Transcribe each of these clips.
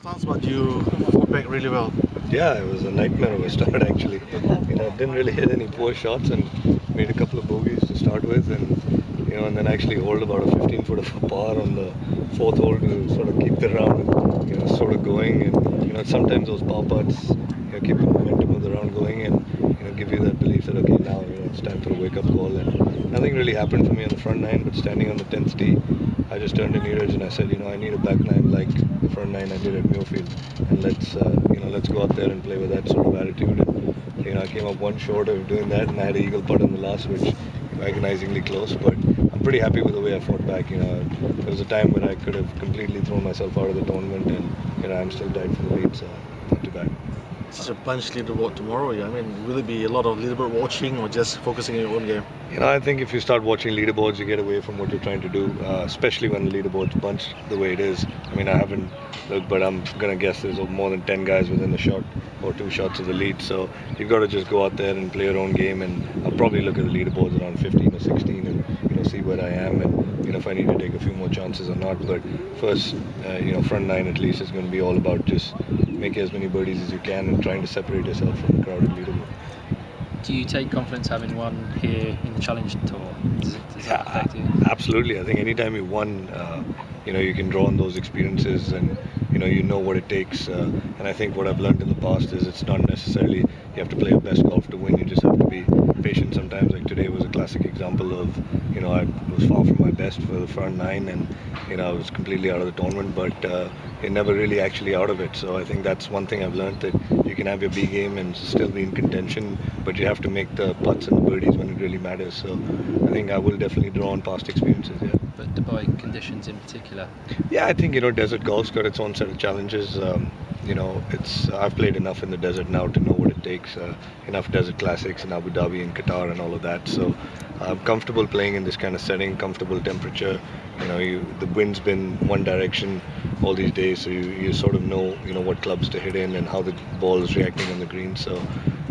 starts, but you fought back really well. Yeah, it was a nightmare of a start actually. Didn't really hit any poor shots and made a couple of bogeys to start with, and then actually hold about a 15 foot of a par on the fourth hole to sort of keep the round, sort of going. And sometimes those par putts, keep the momentum of the round going and give you that belief that okay, now it's time for a wake up call. And nothing really happened for me on the front nine, but standing on the 10th tee, I just turned to Neeraj and I said, I need a back nine like the front nine I did at Muirfield, and let's go out there and play with that sort of attitude. And I came up one short of doing that, and I had an eagle putt on the last, which agonizingly close. But I'm pretty happy with the way I fought back. There was a time when I could have completely thrown myself out of the tournament, and I'm still tied for the lead, so not too bad. Such a bunch leaderboard tomorrow. I mean, will it be a lot of leaderboard watching or just focusing on your own game? I think if you start watching leaderboards, you get away from what you're trying to do, especially when the leaderboard's bunched the way it is. I mean, I haven't looked, but I'm going to guess there's more than 10 guys within a shot or 2 shots of the lead. So you've got to just go out there and play your own game. And I'll probably look at the leaderboards around 15 or 16 and see where I am and if I need to take a few more chances or not. But first, front nine at least is going to be all about just making as many birdies as you can and trying to separate yourself from the crowded leaderboard. Do you take confidence having won here in the Challenge Tour? Does that affect you? Absolutely. I think anytime you won, you can draw on those experiences and you know what it takes. And I think what I've learned in the past is it's not necessarily you have to play your best golf to win. You just have to be patient sometimes. Like today was a classic example of, I was far from my best for the front nine and, I was completely out of the tournament, but never really actually out of it. So I think that's one thing I've learned, that you can have your B game and still be in contention, but you have to make the putts and the birdies when it really matters. So I think I will definitely draw on past experiences, yeah. But Dubai conditions in particular? Yeah, I think, desert golf's got its own set of challenges. I've played enough in the desert now to know what it takes. Enough desert classics in Abu Dhabi and Qatar and all of that. So I'm comfortable playing in this kind of setting, comfortable temperature. The wind's been one direction all these days, so you sort of know what clubs to hit in and how the ball is reacting on the green. So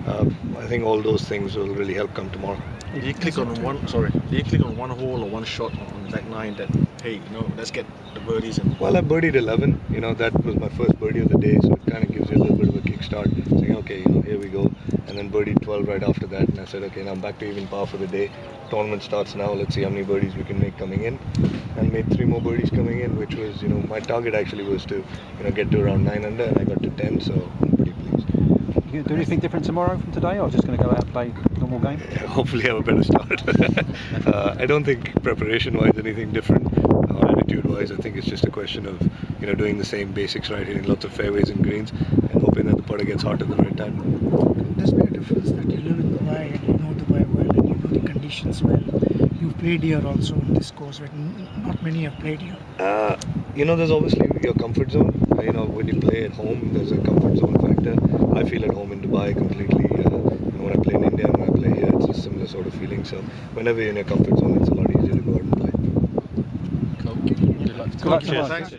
I think all those things will really help come tomorrow. Did you click on one hole or one shot on back nine that, hey, let's get the birdies in? Well, I birdied 11. That was my first birdie of the day, so it kind of gives you a little bit of a kickstart, saying, okay, here we go. And then birdied 12 right after that, and I said, okay, now I'm back to even par for the day. Tournament starts now. Let's see how many birdies we can make coming in. And made 3 more birdies coming in, which was, my target actually was to, get to around 9 under, and I got to 10, so I'm pretty pleased. You going to do anything different tomorrow from today, or just going to go out and play normal game? Hopefully have a better start. I don't think preparation-wise anything different, or attitude-wise. I think it's just a question of doing the same basics right, hitting lots of fairways and greens, and hoping that the putter gets hot at the right time. There's been a difference that you live in Dubai and you know Dubai well and you know the conditions well. You've played here also on this course, but not many have played here. There's obviously your comfort zone. When you play at home, there's a comfort zone factor. I feel at home in Dubai completely. When I play in India and when I play here, it's a similar sort of feeling. So whenever you're in your comfort zone, it's a lot easier to go out and play. Cool. Good luck. Cheers. Thanks.